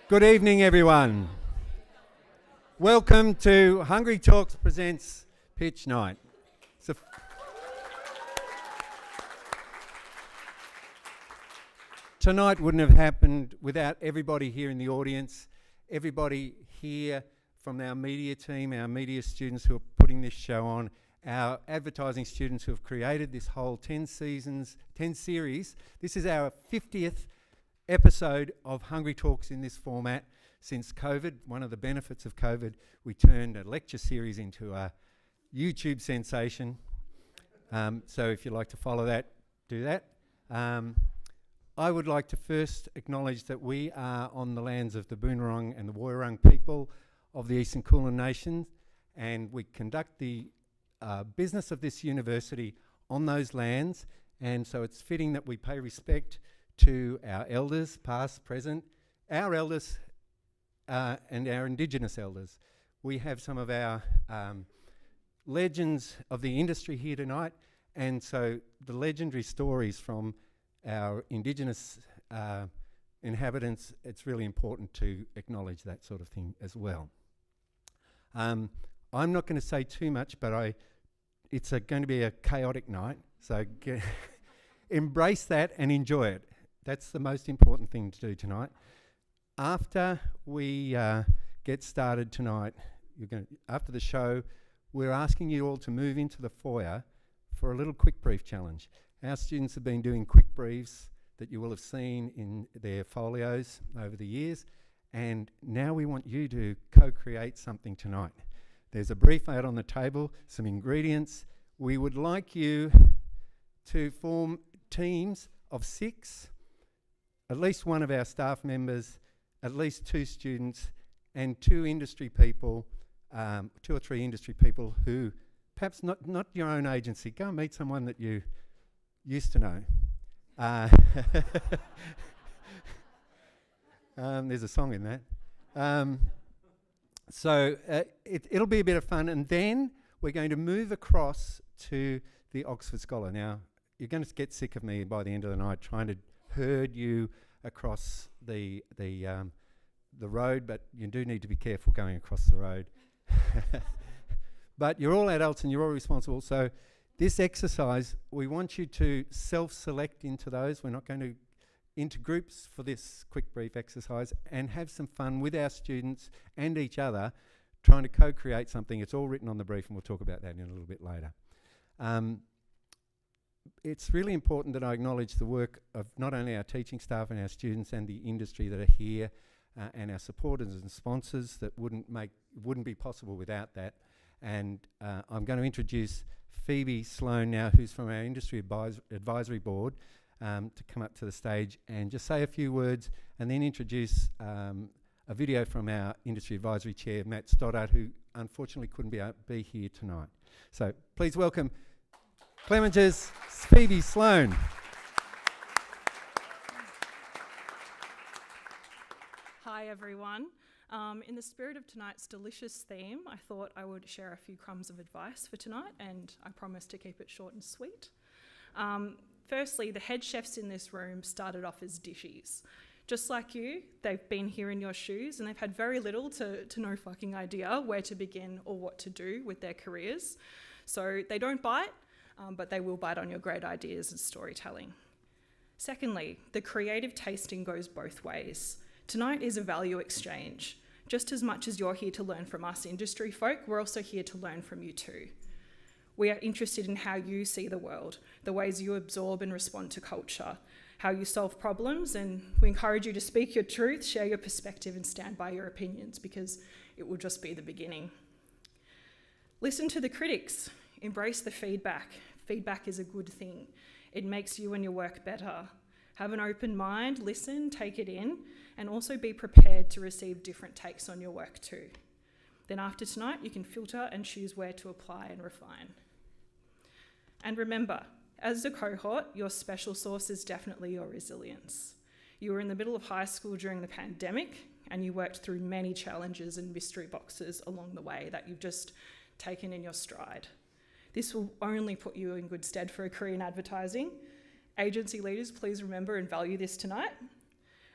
Good evening, everyone. Welcome to Hungry Talks presents Pitch Night. Tonight wouldn't have happened without everybody here in the audience, everybody here from our media team, our media students who are putting this show on, our advertising students who have created this whole 10 series. This is our 50th episode of Hungry Talks in this format since COVID. One of the benefits of COVID, we turned a lecture series into a YouTube sensation. So if you'd like to follow that, do that. I would like to first acknowledge that we are on the lands of the Boonwurrung and the Woiwurrung people of the Eastern Kulin Nation, and we conduct the business of this university on those lands, and so it's fitting that we pay respect to our elders, past, present, our elders and our Indigenous elders. We have some of our legends of the industry here tonight, and so the legendary stories from our Indigenous inhabitants, it's really important to acknowledge that sort of thing as well. I'm not going to say too much, but it's going to be a chaotic night, so embrace that and enjoy it. That's the most important thing to do tonight. After we get started tonight, after the show, we're asking you all to move into the foyer for a little quick brief challenge. Our students have been doing quick briefs that you will have seen in their folios over the years, and now we want you to co-create something tonight. There's a brief out on the table, some ingredients. We would like you to form teams of 6, at least one of our staff members, at least 2 students, and 2 industry people, 2 or 3 industry people who, perhaps not your own agency, go and meet someone that you used to know. There's a song in that. So it'll be a bit of fun, and then we're going to move across to the Oxford Scholar. Now, you're going to get sick of me by the end of the night trying to herd you across the road, but you do need to be careful going across the road. But you're all adults and you're all responsible, so this exercise, we want you to self-select into those. We're not going to into groups for this quick brief exercise, and have some fun with our students and each other trying to co-create something. It's all written on the brief, and we'll talk about that in a little bit later. It's really important that I acknowledge the work of not only our teaching staff and our students and the industry that are here, and our supporters and sponsors that wouldn't be possible without that. And I'm going to introduce Phoebe Sloan now, who's from our Industry Advisory Board, to come up to the stage and just say a few words, and then introduce a video from our Industry Advisory Chair, Matt Stoddart, who unfortunately couldn't be here tonight. So please welcome Clementa's Phoebe Sloan. Hi everyone. In the spirit of tonight's delicious theme, I thought I would share a few crumbs of advice for tonight, and I promise to keep it short and sweet. Firstly, the head chefs in this room started off as dishies. Just like you, they've been here in your shoes and they've had very little to no fucking idea where to begin or what to do with their careers. So they don't bite, but they will bite on your great ideas and storytelling. Secondly, the creative tasting goes both ways. Tonight is a value exchange. Just as much as you're here to learn from us industry folk, we're also here to learn from you too. We are interested in how you see the world, the ways you absorb and respond to culture, how you solve problems, and we encourage you to speak your truth, share your perspective, and stand by your opinions, because it will just be the beginning. Listen to the critics. Embrace the feedback. Feedback is a good thing. It makes you and your work better. Have an open mind, listen, take it in, and also be prepared to receive different takes on your work too. Then after tonight, you can filter and choose where to apply and refine. And remember, as a cohort, your special sauce is definitely your resilience. You were in the middle of high school during the pandemic, and you worked through many challenges and mystery boxes along the way that you've just taken in your stride. This will only put you in good stead for a career in advertising. Agency leaders, please remember and value this tonight.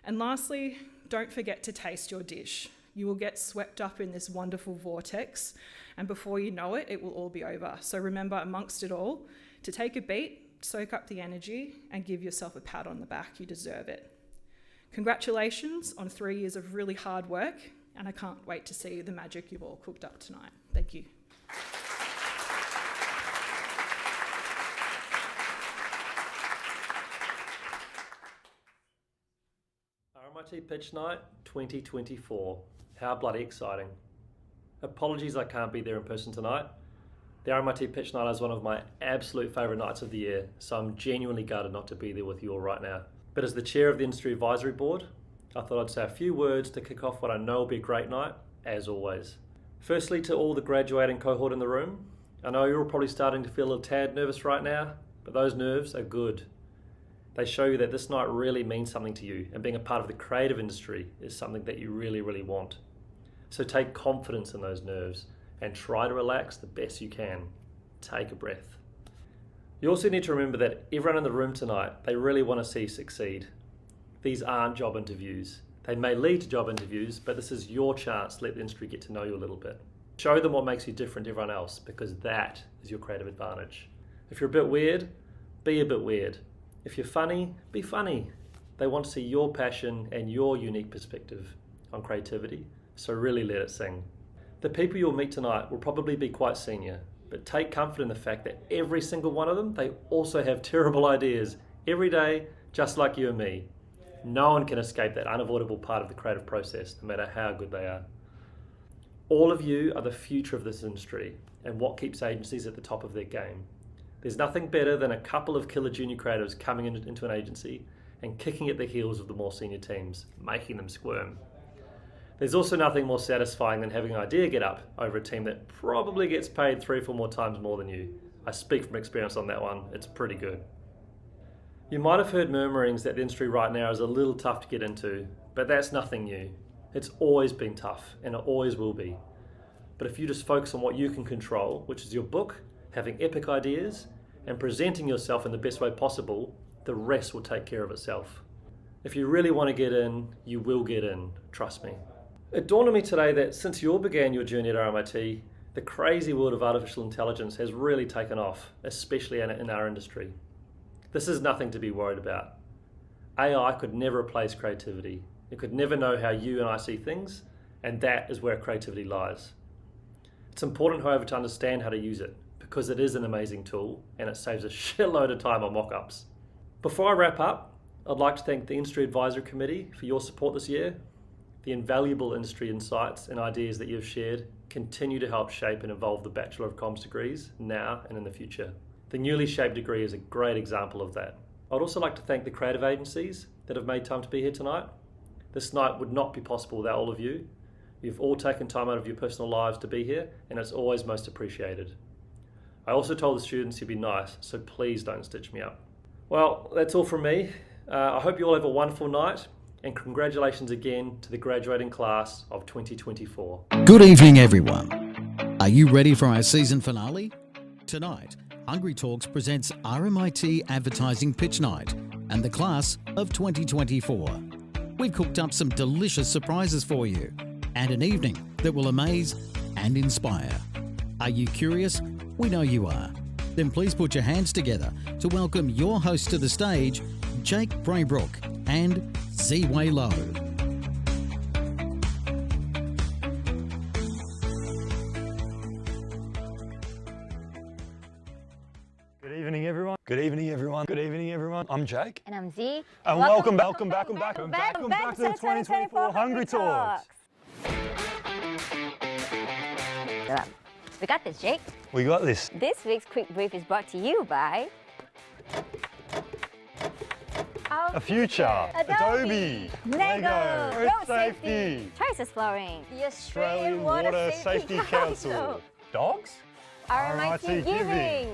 And lastly, don't forget to taste your dish. You will get swept up in this wonderful vortex, and before you know it, it will all be over. So remember, amongst it all, to take a beat, soak up the energy, and give yourself a pat on the back. You deserve it. Congratulations on 3 years of really hard work, and I can't wait to see the magic you've all cooked up tonight. Thank you. RMIT Pitch Night 2024. How bloody exciting. Apologies I can't be there in person tonight. The RMIT Pitch Night is one of my absolute favourite nights of the year, so I'm genuinely gutted not to be there with you all right now. But as the chair of the Industry Advisory Board, I thought I'd say a few words to kick off what I know will be a great night, as always. Firstly, to all the graduating cohort in the room, I know you're all probably starting to feel a tad nervous right now, but those nerves are good. They show you that this night really means something to you, and being a part of the creative industry is something that you really, really want. So take confidence in those nerves and try to relax the best you can. Take a breath. You also need to remember that everyone in the room tonight, they really want to see you succeed. These aren't job interviews. They may lead to job interviews, but this is your chance to let the industry get to know you a little bit. Show them what makes you different to everyone else, because that is your creative advantage. If you're a bit weird, be a bit weird. If you're funny, be funny. They want to see your passion and your unique perspective on creativity, so really let it sing. The people you'll meet tonight will probably be quite senior, but take comfort in the fact that every single one of them, they also have terrible ideas every day, just like you and me. No one can escape that unavoidable part of the creative process, no matter how good they are. All of you are the future of this industry and what keeps agencies at the top of their game. There's nothing better than a couple of killer junior creatives coming into an agency and kicking at the heels of the more senior teams, making them squirm. There's also nothing more satisfying than having an idea get up over a team that probably gets paid 3 or 4 more times more than you. I speak from experience on that one, it's pretty good. You might have heard murmurings that the industry right now is a little tough to get into, but that's nothing new. It's always been tough, and it always will be. But if you just focus on what you can control, which is your book, having epic ideas, and presenting yourself in the best way possible, the rest will take care of itself. If you really want to get in, you will get in, trust me. It dawned on me today that since you all began your journey at RMIT, the crazy world of artificial intelligence has really taken off, especially in our industry. This is nothing to be worried about. AI could never replace creativity. It could never know how you and I see things, and that is where creativity lies. It's important, however, to understand how to use it, because it is an amazing tool, and it saves a shitload of time on mock-ups. Before I wrap up, I'd like to thank the Industry Advisory Committee for your support this year. The invaluable industry insights and ideas that you've shared continue to help shape and evolve the Bachelor of Comms degrees now and in the future. The newly shaped degree is a great example of that. I'd also like to thank the creative agencies that have made time to be here tonight. This night would not be possible without all of you. You've all taken time out of your personal lives to be here, and it's always most appreciated. I also told the students you'd be nice, so please don't stitch me up. Well, that's all from me. I hope you all have a wonderful night, and congratulations again to the graduating class of 2024. Good evening, everyone. Are you ready for our season finale? Tonight, Hungry Talks presents RMIT Advertising Pitch Night and the class of 2024. We've cooked up some delicious surprises for you and an evening that will amaze and inspire. Are you curious? We know you are. Then please put your hands together to welcome your hosts to the stage, Jake Braybrook and Ziwei Low. Good evening, everyone. Good evening, everyone. Good evening, everyone. I'm Jake. And I'm Z. And welcome back to the 2024 Hungry Talks. We got this, Jake. We got this. This week's quick brief is brought to you by A Future, Adobe, Lego, Earth Road Safety, Choices Flooring, the Australian Water Safety Council, Dogs, RMIT Giving.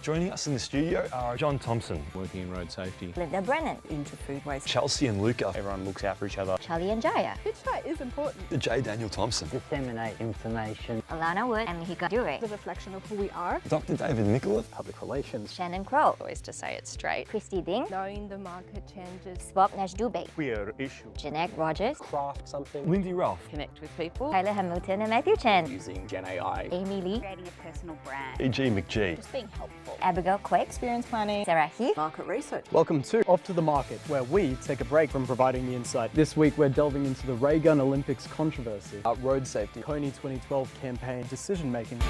Joining us in the studio are John Thompson, working in road safety. Linda Brennan. Into food waste. Chelsea and Luca, Everyone looks out for each other. Charlie and Jaya. Pitch Night is important. J. Daniel Thompson, Disseminate information. Alana Wood and Mihika Dure. The reflection of who we are. Dr. David Nicola, Public relations. Shannon Crow. Always to say it straight. Christy Ding. Knowing the market changes. Bob Nash-Dubé. Queer issue. Jeanette Rogers. Craft something. Lindsay Ralph, Connect with people. Tyler Hamilton and Matthew Chen. Using Gen AI. Amy Lee. Creating a personal brand. E.G. McGee. Just being helpful. Abigail Quake. Experience planning. Sarah Heath. Market research. Welcome to Off to the Market, where we take a break from providing the insight. This week we're delving into the Ray Gun Olympics controversy, road safety, Coney 2012 campaign, decision making.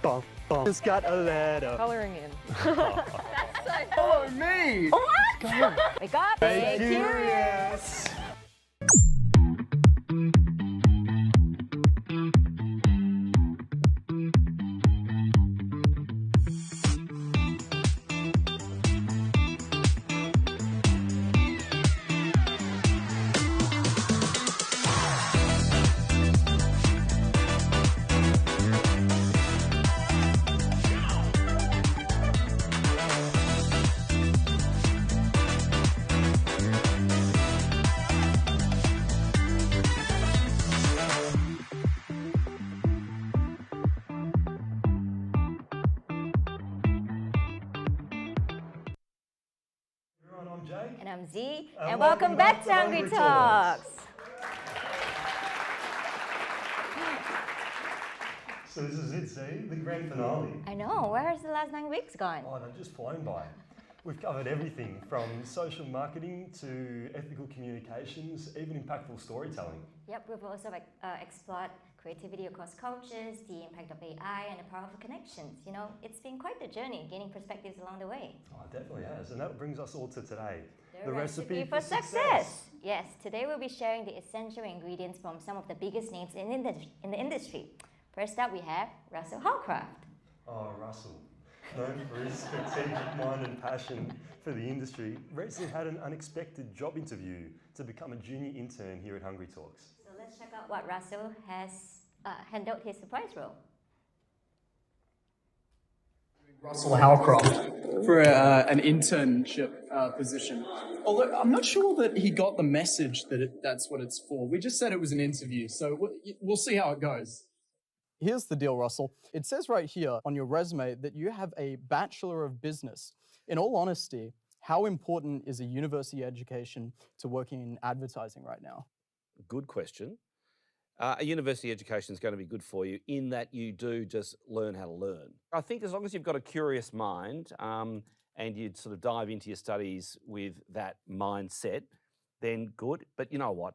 Bum, bum. Just got a letter. Colouring in. Follow me! What? Wake up. Stay curious! I'm Jake. And I'm Z. And welcome back to Hungry Talks. So this is it, Z, the grand finale. I know. Where has the last 9 weeks gone? Oh, they've just flown by. We've covered everything from social marketing to ethical communications, even impactful storytelling. Yep, we've also explored creativity across cultures, the impact of AI, and the power of connections. You know, it's been quite the journey, gaining perspectives along the way. Oh, it definitely has. And that brings us all to today. The recipe for success. Yes, today we'll be sharing the essential ingredients from some of the biggest names in the industry. First up, we have Russel Howcroft. Oh, Russel. Known for his strategic mind and passion for the industry, Russel had an unexpected job interview to become a junior intern here at Hungry Talks. So let's check out what Russel has handled his surprise role. Russel Howcroft for an internship position. Although I'm not sure that he got the message that that's what it's for. We just said it was an interview, so we'll see how it goes. Here's the deal, Russell. It says right here on your resume that you have a Bachelor of Business. In all honesty, how important is a university education to working in advertising right now? Good question. A university education is going to be good for you in that you do just learn how to learn. I think as long as you've got a curious mind and you sort of dive into your studies with that mindset, then good. But you know what?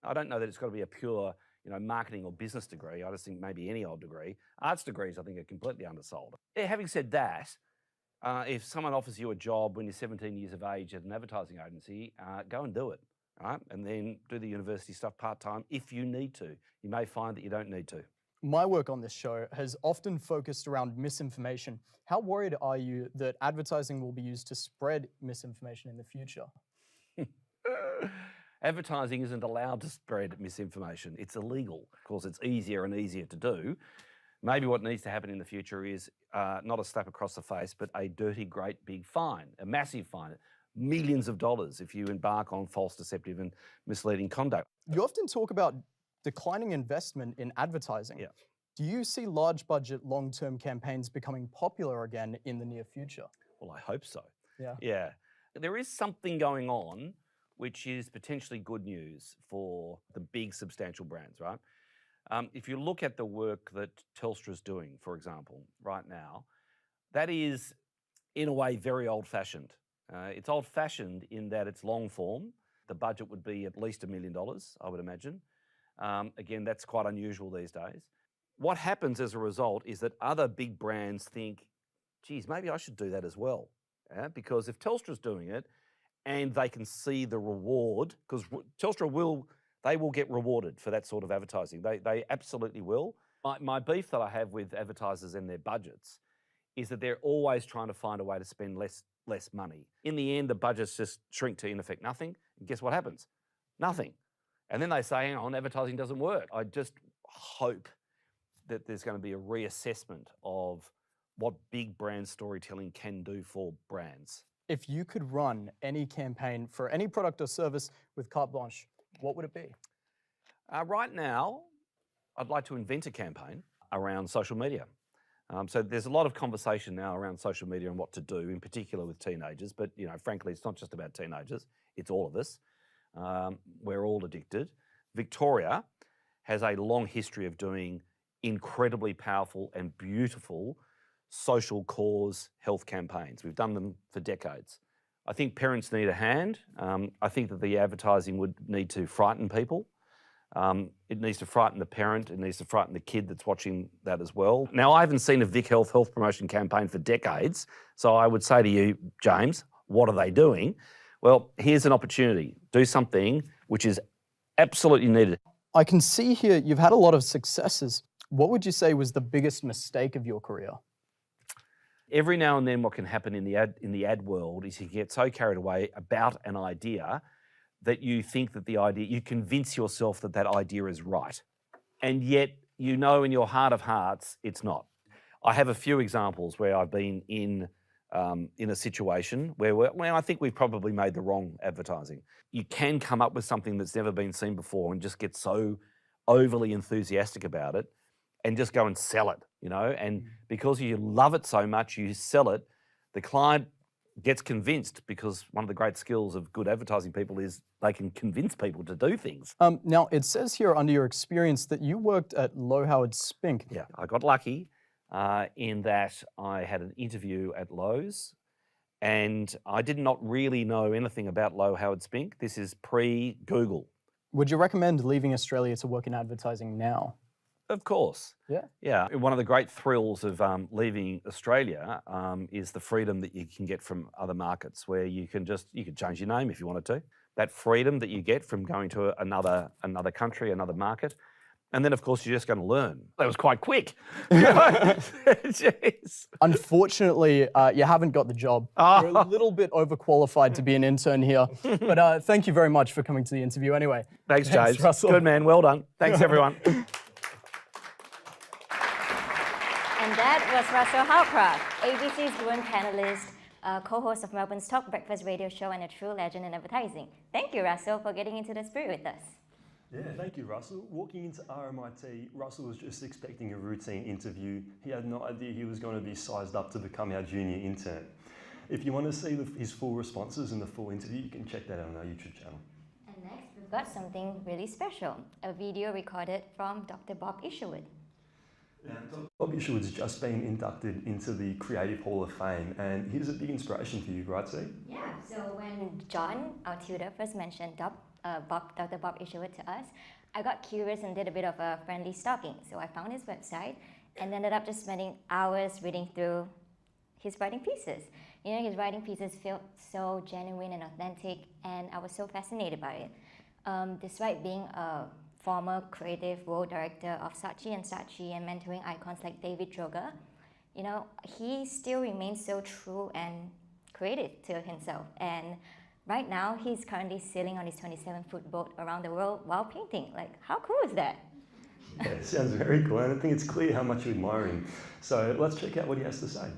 I don't know that it's got to be a pure marketing or business degree. I just think maybe any old degree. Arts degrees, I think, are completely undersold. Yeah, having said that, if someone offers you a job when you're 17 years of age at an advertising agency, go and do it, right? And then do the university stuff part-time if you need to. You may find that you don't need to. My work on this show has often focused around misinformation. How worried are you that advertising will be used to spread misinformation in the future? Advertising isn't allowed to spread misinformation. It's illegal. Of course, it's easier and easier to do. Maybe what needs to happen in the future is not a slap across the face, but a dirty, great big fine, a massive fine, millions of dollars if you embark on false, deceptive and misleading conduct. You often talk about declining investment in advertising. Yeah. Do you see large budget, long-term campaigns becoming popular again in the near future? Well, I hope so. Yeah. Yeah. There is something going on which is potentially good news for the big, substantial brands, right? If you look at the work that Telstra's doing, for example, right now, that is, in a way, very old-fashioned. It's old-fashioned in that it's long form. The budget would be at least $1 million, I would imagine. Again, that's quite unusual these days. What happens as a result is that other big brands think, geez, maybe I should do that as well. Because if Telstra's doing it, and they can see the reward, because Telstra will get rewarded for that sort of advertising. They absolutely will. My beef that I have with advertisers and their budgets is that they're always trying to find a way to spend less money. In the end, the budgets just shrink to, in effect, nothing. And guess what happens? Nothing. And then they say, hang on, advertising doesn't work. I just hope that there's going to be a reassessment of what big brand storytelling can do for brands. If you could run any campaign for any product or service with carte blanche, what would it be? Right now, I'd like to invent a campaign around social media. So there's a lot of conversation now around social media and what to do, in particular with teenagers. But frankly, it's not just about teenagers; it's all of us. We're all addicted. Victoria has a long history of doing incredibly powerful and beautiful social cause health campaigns. We've done them for decades. I think parents need a hand. I think that the advertising would need to frighten people. It needs to frighten the parent. It needs to frighten the kid that's watching that as well. Now, I haven't seen a Vic Health promotion campaign for decades. So I would say to you, James, what are they doing? Well, here's an opportunity. Do something which is absolutely needed. I can see here you've had a lot of successes. What would you say was the biggest mistake of your career? Every now and then what can happen in the ad world is you get so carried away about an idea that you think that you convince yourself that that idea is right. And yet, in your heart of hearts, it's not. I have a few examples where I've been in a situation where I think we've probably made the wrong advertising. You can come up with something that's never been seen before and just get so overly enthusiastic about it and just go and sell it, and because you love it so much, you sell it. The client gets convinced, because one of the great skills of good advertising people is they can convince people to do things. Now, it says here under your experience that you worked at Low Howard Spink. Yeah, I got lucky in that I had an interview at Lowe's, and I did not really know anything about Low Howard Spink. This is pre-Google. Would you recommend leaving Australia to work in advertising now? Of course. Yeah. Yeah. One of the great thrills of leaving Australia is the freedom that you can get from other markets, where you can change your name if you wanted to. That freedom that you get from going to another country, another market. And then, of course, you're just going to learn. That was quite quick. Jeez. Unfortunately, you haven't got the job. Oh. You're a little bit overqualified to be an intern here. But thank you very much for coming to the interview anyway. Thanks, James. Russell. Good man. Well done. Thanks, everyone. And that was Russel Howcroft, ABC's Bruin panelist, co-host of Melbourne's Top Breakfast radio show, and a true legend in advertising. Thank you, Russell, for getting into the spirit with us. Yeah, thank you, Russell. Walking into RMIT, Russell was just expecting a routine interview. He had no idea he was going to be sized up to become our junior intern. If you want to see his full responses and the full interview, you can check that out on our YouTube channel. And next, we've got something really special, a video recorded from Dr. Bob Isherwood. Bob Isherwood's just been inducted into the Creative Hall of Fame, and he's a big inspiration for you, right, See? Yeah, so when John, our tutor, first mentioned Dr. Bob Isherwood to us, I got curious and did a bit of a friendly stalking. So I found his website and ended up just spending hours reading through his writing pieces. His writing pieces felt so genuine and authentic, and I was so fascinated by it. Despite being a former creative role director of Saatchi & Saatchi and mentoring icons like David Droga, he still remains so true and creative to himself. And right now, he's currently sailing on his 27-foot boat around the world while painting. Like, how cool is that? Yeah, it sounds very cool, and I think it's clear how much you admire him. So let's check out what he has to say.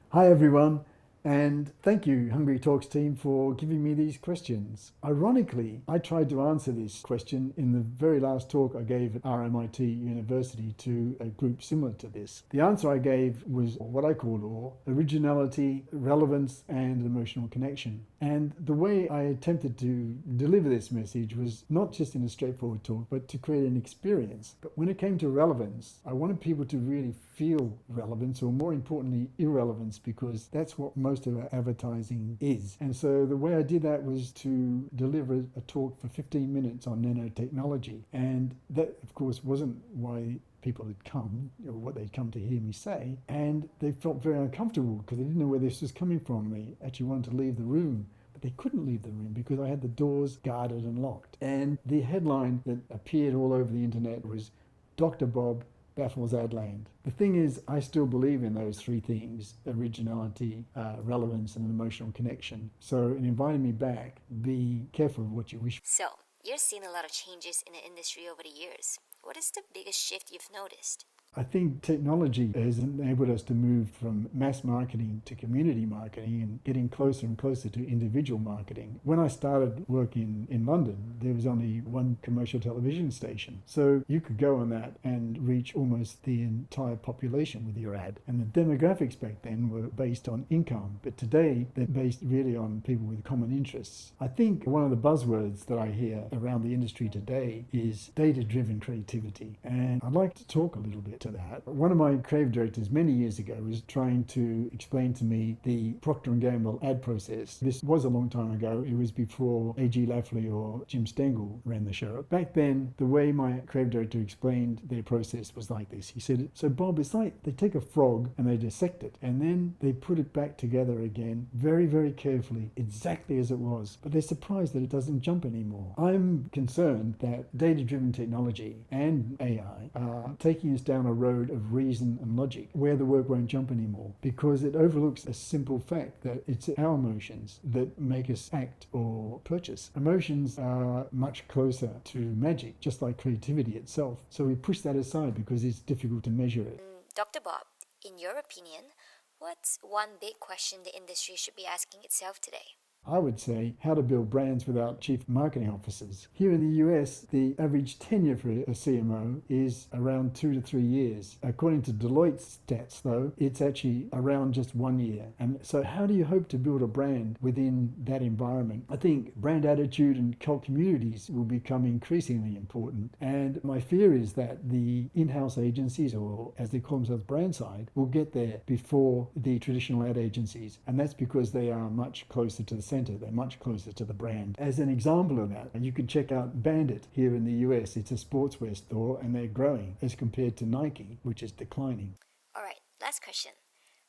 Hi everyone, and thank you, Hungry Talks team, for giving me these questions. Ironically, I tried to answer this question in the very last talk I gave at RMIT University to a group similar to this. The answer I gave was what I called originality, relevance, and emotional connection. And the way I attempted to deliver this message was not just in a straightforward talk, but to create an experience. But when it came to relevance, I wanted people to really feel relevance, or more importantly, irrelevance, because that's what most of our advertising is. And so the way I did that was to deliver a talk for 15 minutes on nanotechnology. And that, of course, wasn't why people had come, or what they'd come to hear me say, and they felt very uncomfortable because they didn't know where this was coming from. They actually wanted to leave the room, but they couldn't leave the room because I had the doors guarded and locked. And the headline that appeared all over the internet was, Dr. Bob baffles Adland. The thing is, I still believe in those three things: originality, relevance, and an emotional connection. So in inviting me back, be careful of what you wish for. So, you've seen a lot of changes in the industry over the years. what is the biggest shift you've noticed? I think technology has enabled us to move from mass marketing to community marketing and getting closer and closer to individual marketing. When I started working in London, there was only one commercial television station. So you could go on that and reach almost the entire population with your ad. And the demographics back then were based on income, but today they're based really on people with common interests. I think one of the buzzwords that I hear around the industry today is data-driven creativity. And I'd like to talk a little bit to that. One of my creative directors many years ago was trying to explain to me the Procter & Gamble ad process. This was a long time ago. It was before A.G. Lafley or Jim Stengel ran the show. Back then, the way my creative director explained their process was like this. He said, so Bob, it's like they take a frog and they dissect it, and then they put it back together again very, very carefully, exactly as it was. But they're surprised that it doesn't jump anymore. I'm concerned that data-driven technology and AI are taking us down a road of reason and logic where the work won't jump anymore, because it overlooks a simple fact that it's our emotions that make us act or purchase. Emotions are much closer to magic, just like creativity itself. So we push that aside because it's difficult to measure it. Dr. Bob, in your opinion, what's one big question the industry should be asking itself today? I would say how to build brands without chief marketing officers. Here in the US, the average tenure for a CMO is around 2 to 3 years. According to Deloitte's stats, though, it's actually around just 1 year. And so how do you hope to build a brand within that environment? I think brand attitude and cult communities will become increasingly important. And my fear is that the in-house agencies, or as they call themselves brand side, will get there before the traditional ad agencies. And that's because they are much closer to the center. They're much closer to the brand. As an example of that, you could check out Bandit here in the US. It's a sportswear store and they're growing as compared to Nike, which is declining. All right, last question.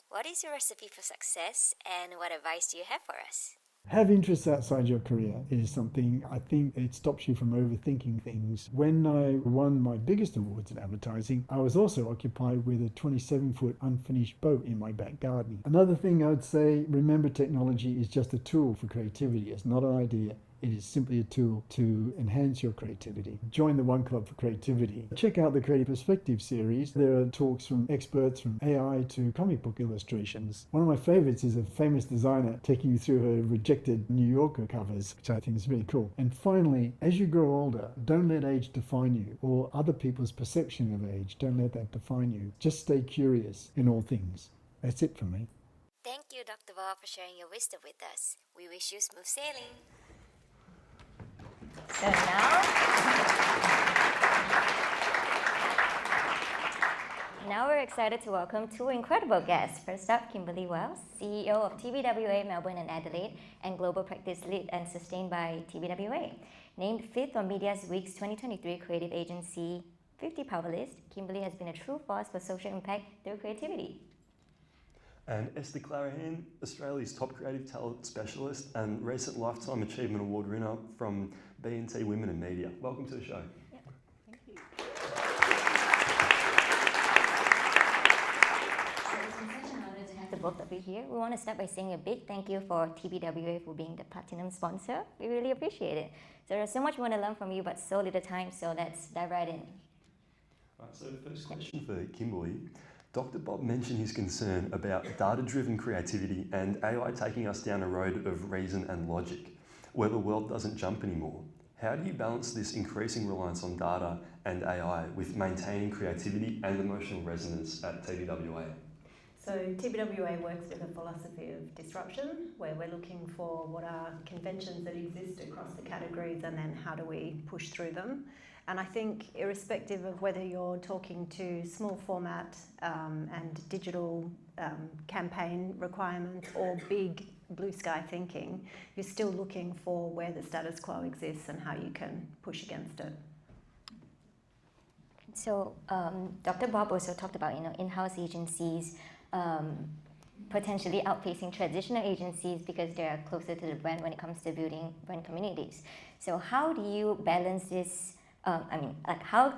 What is your recipe for success and what advice do you have for us? Have interests outside your career is something I think it stops you from overthinking things. When I won my biggest awards in advertising, I was also occupied with a 27-foot unfinished boat in my back garden. Another thing I'd say, remember technology is just a tool for creativity. It's not an idea. It is simply a tool to enhance your creativity. Join the One Club for Creativity. Check out the Creative Perspective series. There are talks from experts from AI to comic book illustrations. One of my favorites is a famous designer taking you through her rejected New Yorker covers, which I think is really cool. And finally, as you grow older, don't let age define you or other people's perception of age. Don't let that define you. Just stay curious in all things. That's it from me. Thank you, Dr. Bob, for sharing your wisdom with us. We wish you smooth sailing. So now we're excited to welcome two incredible guests. First up, Kimberlee Wells, CEO of TBWA Melbourne and Adelaide and Global Practice Lead and sustained by TBWA. Named 5th on Media Week's 2023 Creative Agency 50 Power List, Kimberlee has been a true force for social impact through creativity. And Esther Clerehan, Australia's top creative talent specialist and recent Lifetime Achievement Award winner from B&T Women in Media. Welcome to the show. Yep. Thank you. It's been such an honor to have the both of you here. We want to start by saying a big thank you for TBWA for being the platinum sponsor. We really appreciate it. So there's so much we want to learn from you, but so little time, so let's dive right in. Right, so first question for Kimberlee. Dr. Bob mentioned his concern about data-driven creativity and AI taking us down a road of reason and logic, where the world doesn't jump anymore. How do you balance this increasing reliance on data and AI with maintaining creativity and emotional resonance at TBWA? So TBWA works with a philosophy of disruption, where we're looking for what are conventions that exist across the categories and then how do we push through them. And I think irrespective of whether you're talking to small format and digital campaign requirements or big blue sky thinking, you're still looking for where the status quo exists and how you can push against it. So Dr. Bob also talked about in-house agencies potentially outpacing traditional agencies because they are closer to the brand when it comes to building brand communities. So how do you balance this? How,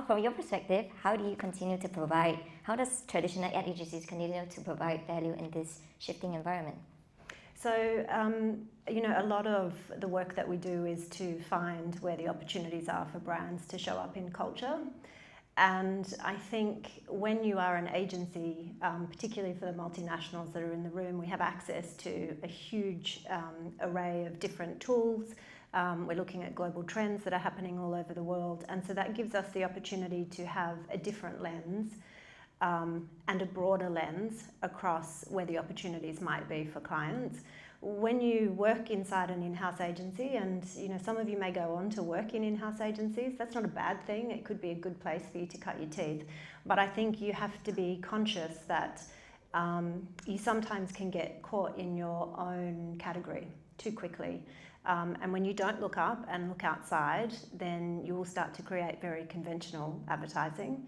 from your perspective, how do you continue to provide, how does traditional ad agencies continue to provide value in this shifting environment? So, a lot of the work that we do is to find where the opportunities are for brands to show up in culture. And I think when you are an agency, particularly for the multinationals that are in the room, we have access to a huge array of different tools. We're looking at global trends that are happening all over the world. And so that gives us the opportunity to have a different lens and a broader lens across where the opportunities might be for clients. When you work inside an in-house agency, and some of you may go on to work in in-house agencies, that's not a bad thing. It could be a good place for you to cut your teeth. But I think you have to be conscious that you sometimes can get caught in your own category too quickly. And when you don't look up and look outside, then you will start to create very conventional advertising.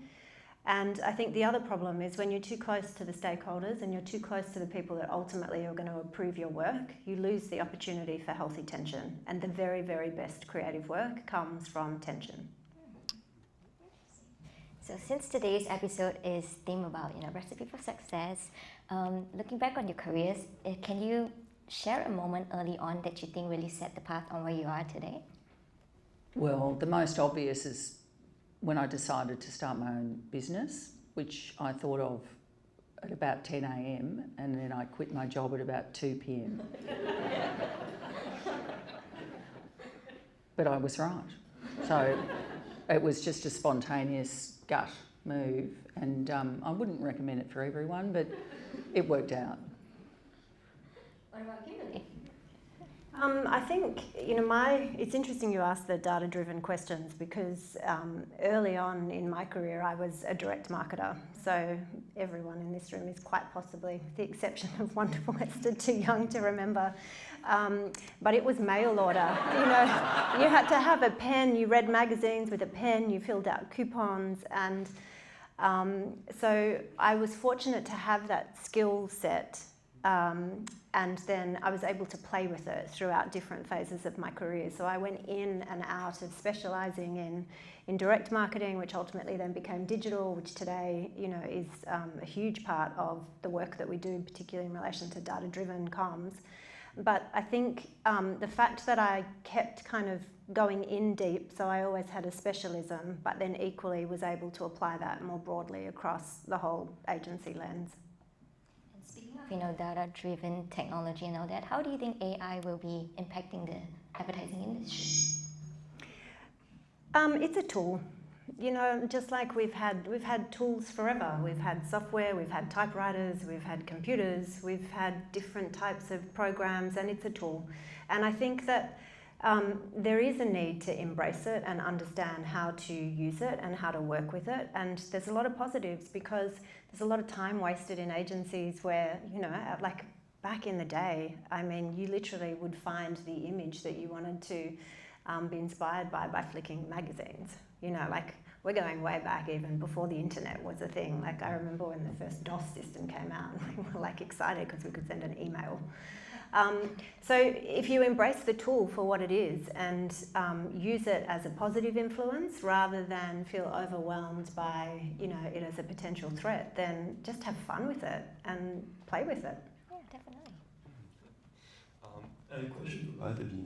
And I think the other problem is when you're too close to the stakeholders and you're too close to the people that ultimately are going to approve your work, you lose the opportunity for healthy tension. And the very, very best creative work comes from tension. So since today's episode is themed about recipe for success, looking back on your careers, can you share a moment early on that you think really set the path on where you are today? Well, the most obvious is when I decided to start my own business, which I thought of at about 10 a.m. and then I quit my job at about 2 p.m. But I was right. So it was just a spontaneous gut move, and I wouldn't recommend it for everyone, but it worked out. What about Kimberlee? I think, it's interesting you asked the data-driven questions because early on in my career I was a direct marketer. So everyone in this room is quite possibly, with the exception of wonderful Esther, too young to remember. But it was mail order. You had to have a pen, you read magazines with a pen, you filled out coupons, and so I was fortunate to have that skill set. And then I was able to play with it throughout different phases of my career. So I went in and out of specialising in direct marketing, which ultimately then became digital, which today, is a huge part of the work that we do, particularly in relation to data-driven comms. But I think the fact that I kept kind of going in deep, so I always had a specialism, but then equally was able to apply that more broadly across the whole agency lens. Data-driven technology and all that, how do you think AI will be impacting the advertising industry? It's a tool. Just like we've had tools forever. We've had software, we've had typewriters, we've had computers, we've had different types of programs, and it's a tool. And I think that there is a need to embrace it and understand how to use it and how to work with it. And there's a lot of positives because there's a lot of time wasted in agencies where, like back in the day, you literally would find the image that you wanted to be inspired by flicking magazines. We're going way back even before the internet was a thing. Like I remember when the first DOS system came out, we were excited because we could send an email. So if you embrace the tool for what it is and use it as a positive influence rather than feel overwhelmed by it as a potential threat, then just have fun with it and play with it. Yeah, definitely. A question for both of you.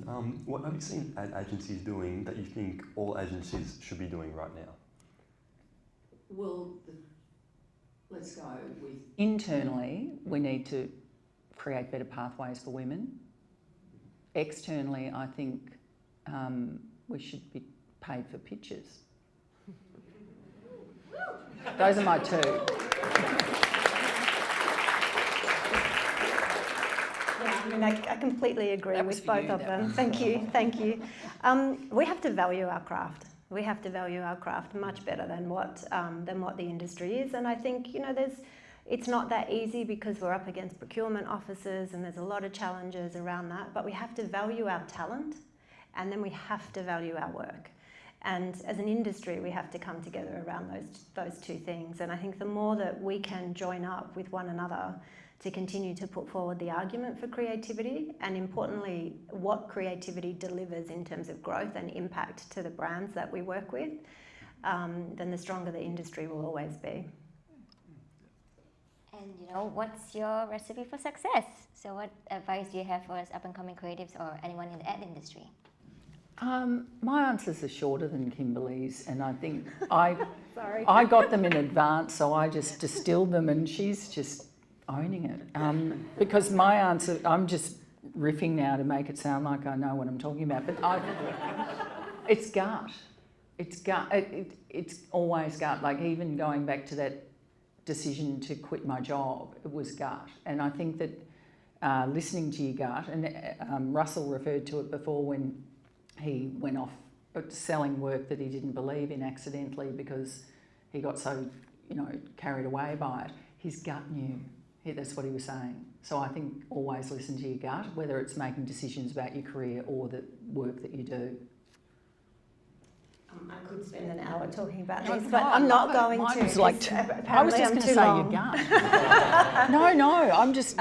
What have you seen ad agencies doing that you think all agencies should be doing right now? Well, let's go with internally, we need to create better pathways for women. Externally, I think we should be paid for pitches. Those are my two. I completely agree with both of them. Thank you. We have to value our craft. We have to value our craft much better than what the industry is. And I think it's not that easy because we're up against procurement officers and there's a lot of challenges around that. But we have to value our talent, and then we have to value our work. And as an industry, we have to come together around those two things. And I think the more that we can join up with one another to continue to put forward the argument for creativity, and importantly, what creativity delivers in terms of growth and impact to the brands that we work with, then the stronger the industry will always be. And what's your recipe for success? So what advice do you have for us up-and-coming creatives or anyone in the ad industry? My answers are shorter than Kimberlee's, and I think I got them in advance, so I just distilled them, and she's just owning it. Because my answer, I'm just riffing now to make it sound like I know what I'm talking about, but it's gut. It's gut. It's always gut. Like even going back to that decision to quit my job, it was gut. And I think that listening to your gut, and Russell referred to it before when he went off selling work that he didn't believe in accidentally because he got so, carried away by it. His gut knew. That's what he was saying. So I think always listen to your gut, whether it's making decisions about your career or the work that you do. I could spend an hour talking about this, but I'm not going to. I was just going to say your gut. No, I'm just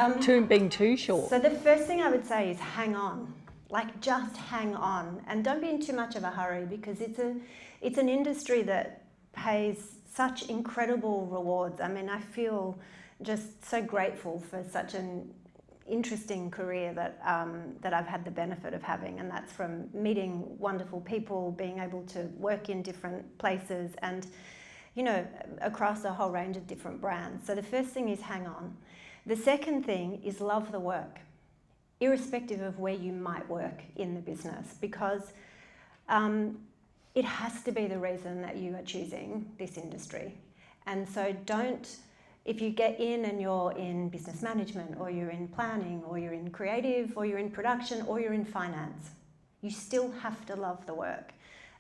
being too short. So the first thing I would say is hang on. Like just hang on, and don't be in too much of a hurry, because it's an industry that pays such incredible rewards. I mean, I feel just so grateful for such an interesting career that I've had the benefit of having, and that's from meeting wonderful people, being able to work in different places, and across a whole range of different brands. So the first thing is hang on. The second thing is love the work, irrespective of where you might work in the business, because it has to be the reason that you are choosing this industry. And so if you get in and you're in business management, or you're in planning, or you're in creative, or you're in production, or you're in finance, you still have to love the work.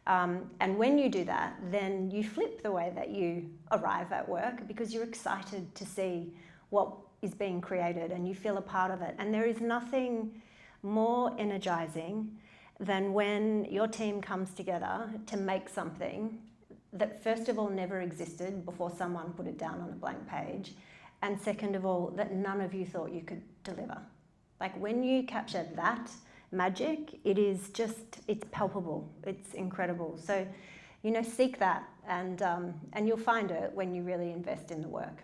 And when you do that, then you flip the way that you arrive at work, because you're excited to see what is being created and you feel a part of it. And there is nothing more energizing than when your team comes together to make something that first of all never existed before someone put it down on a blank page, and second of all that none of you thought you could deliver. Like when you capture that magic, it's palpable, it's incredible. So seek that, and you'll find it when you really invest in the work.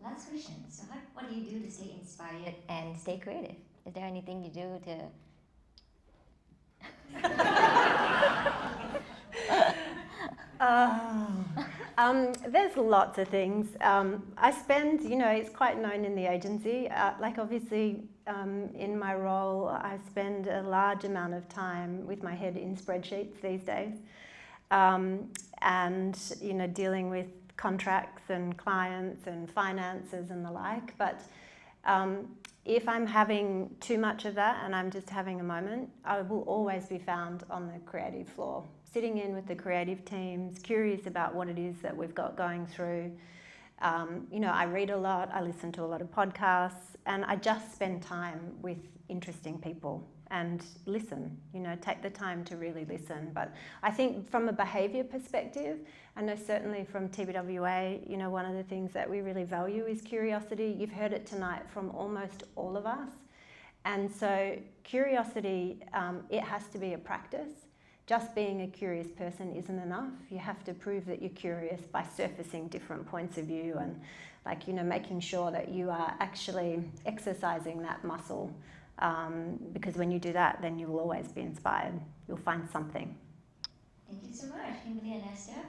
Last question. So what do you do to stay inspired and stay creative? Is there anything you do to... There's lots of things. I spend, it's quite known in the agency, obviously in my role, I spend a large amount of time with my head in spreadsheets these days, and, dealing with contracts and clients and finances and the like. But if I'm having too much of that and I'm just having a moment, I will always be found on the creative floor, sitting in with the creative teams, curious about what it is that we've got going through. I read a lot, I listen to a lot of podcasts, and I just spend time with interesting people and listen, take the time to really listen. But I think from a behaviour perspective, I know certainly from TBWA, one of the things that we really value is curiosity. You've heard it tonight from almost all of us. And so curiosity, it has to be a practice. Just being a curious person isn't enough. You have to prove that you're curious by surfacing different points of view and making sure that you are actually exercising that muscle. Because when you do that, then you will always be inspired. You'll find something. Thank you so much, Kimberlee and Esther.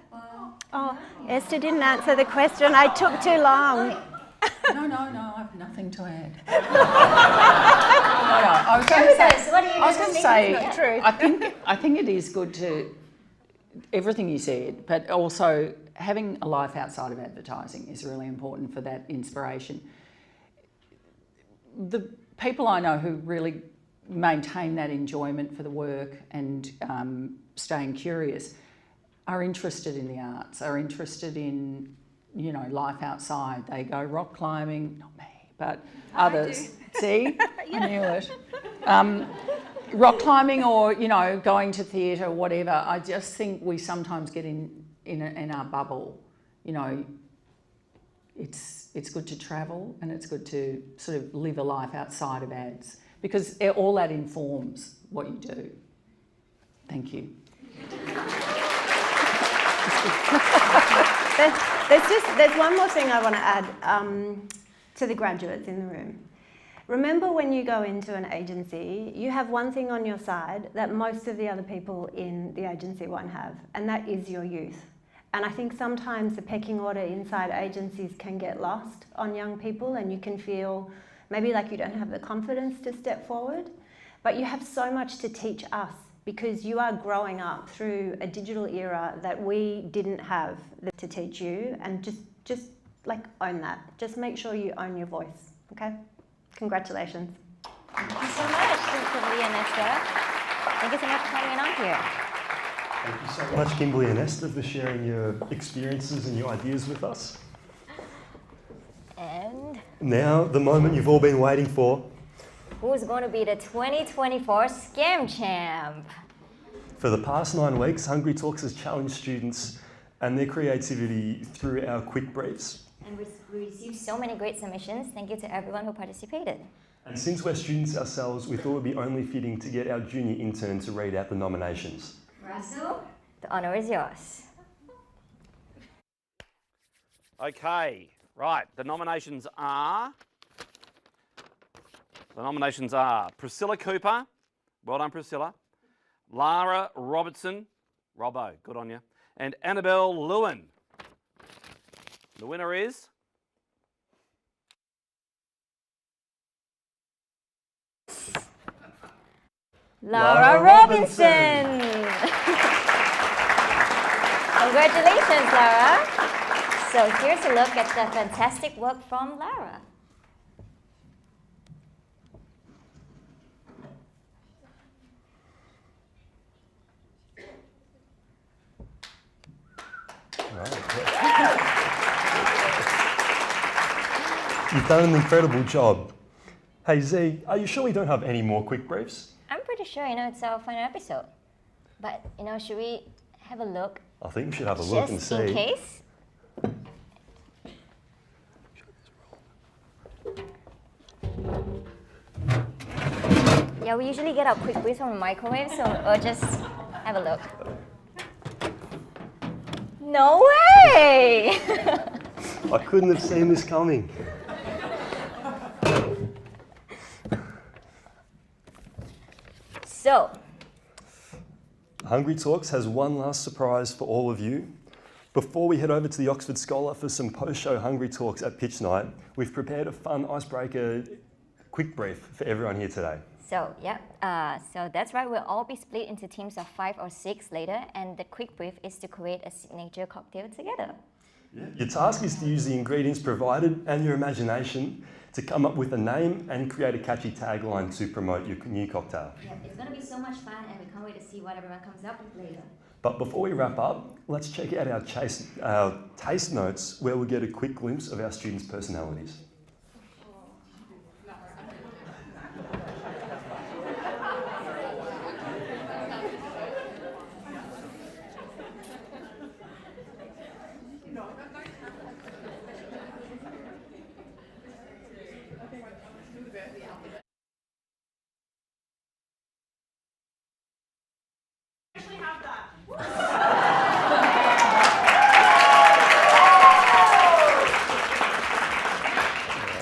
Esther didn't answer the question. I took too long. No, I have nothing to add. I was going to say, I think it is good to, everything you said, but also having a life outside of advertising is really important for that inspiration. The people I know who really maintain that enjoyment for the work and staying curious are interested in the arts, are interested in, life outside. They go rock climbing, not me, but others. See, I knew it. Rock climbing or, going to theatre, whatever. I just think we sometimes get in our bubble. It's good to travel and it's good to sort of live a life outside of ads, because all that informs what you do. Thank you. There's one more thing I want to add to the graduates in the room. Remember, when you go into an agency, you have one thing on your side that most of the other people in the agency won't have, and that is your youth. And I think sometimes the pecking order inside agencies can get lost on young people, and you can feel maybe like you don't have the confidence to step forward. But you have so much to teach us, because you are growing up through a digital era that we didn't have to teach you, and just like own that. Just make sure you own your voice, okay? Congratulations. Thank you so much, Kimberlee and Esther. Thank you so much for coming on here. Thank you so much, Kimberlee and Esther, for sharing your experiences and your ideas with us. And now, the moment you've all been waiting for. Who's going to be the 2024 Scam Champ? For the past 9 weeks, Hungry Talks has challenged students and their creativity through our quick briefs. And we received so many great submissions. Thank you to everyone who participated. And since we're students ourselves, we thought it would be only fitting to get our junior intern to read out the nominations. Russel, the honour is yours. Okay, right. The nominations are Priscilla Cooper. Well done, Priscilla. Lara Robertson. Robbo, good on you. And Annabelle Lewin. The winner is... Lara Robinson. Congratulations, Lara. So here's a look at the fantastic work from Lara. You've done an incredible job. Hey Z, are you sure we don't have any more quick briefs? I'm pretty sure, it's our final episode. But, should we have a look? I think we should have a look and see. Just in case. Yeah, we usually get our quick briefs from the microwave, so we'll just have a look. No way! I couldn't have seen this coming. So, Hungry Talks has one last surprise for all of you. Before we head over to the Oxford Scholar for some post-show Hungry Talks at Pitch Night, we've prepared a fun icebreaker quick brief for everyone here today. So, so that's right, we'll all be split into teams of 5 or 6 later, and the quick brief is to create a signature cocktail together. Yeah. Your task is to use the ingredients provided and your imagination to come up with a name and create a catchy tagline to promote your new cocktail. Yeah, it's going to be so much fun, and we can't wait to see what everyone comes up with later. But before we wrap up, let's check out our taste notes, where we'll get a quick glimpse of our students' personalities.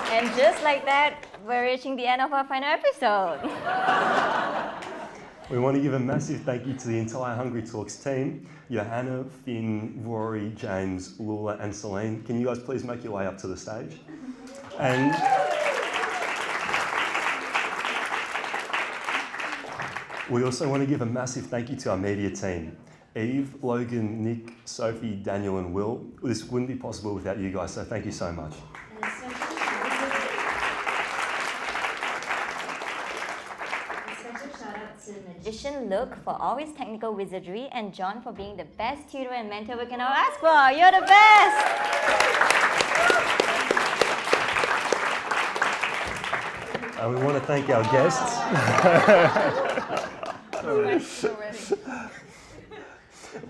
And just like that, we're reaching the end of our final episode. We want to give a massive thank you to the entire Hungry Talks team, Johanna, Finn, Rory, James, Lula and Celine. Can you guys please make your way up to the stage? And we also want to give a massive thank you to our media team. Eve, Logan, Nick, Sophie, Daniel and Will. This wouldn't be possible without you guys, so thank you so much. Magician Luke for all his technical wizardry, and John for being the best tutor and mentor we can all ask for. You're the best! And we want to thank our guests.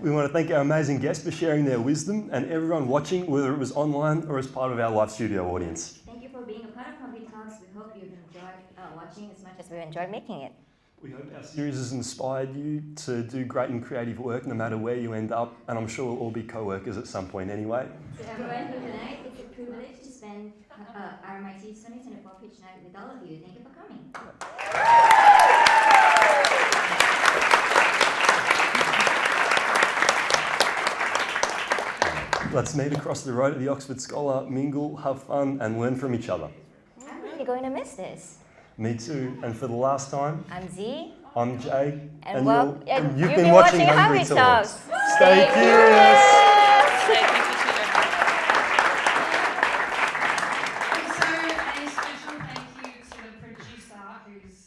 We want to thank our amazing guests for sharing their wisdom, and everyone watching, whether it was online or as part of our live studio audience. Thank you for being a part of Hungry Talks. We hope you've enjoyed watching as much as we enjoyed making it. We hope our series has inspired you to do great and creative work no matter where you end up, and I'm sure we'll all be co-workers at some point anyway. So everyone here tonight, it's a privilege to spend RMIT's 2024 Pitch Night with all of you. Thank you for coming. Let's meet across the road at the Oxford Scholar, mingle, have fun, and learn from each other. I'm really going to miss this. Me too. And for the last time, I'm Z. I'm Jay. And you've been watching Hungry Talks. Stay curious. Also, a special thank you to the producer who's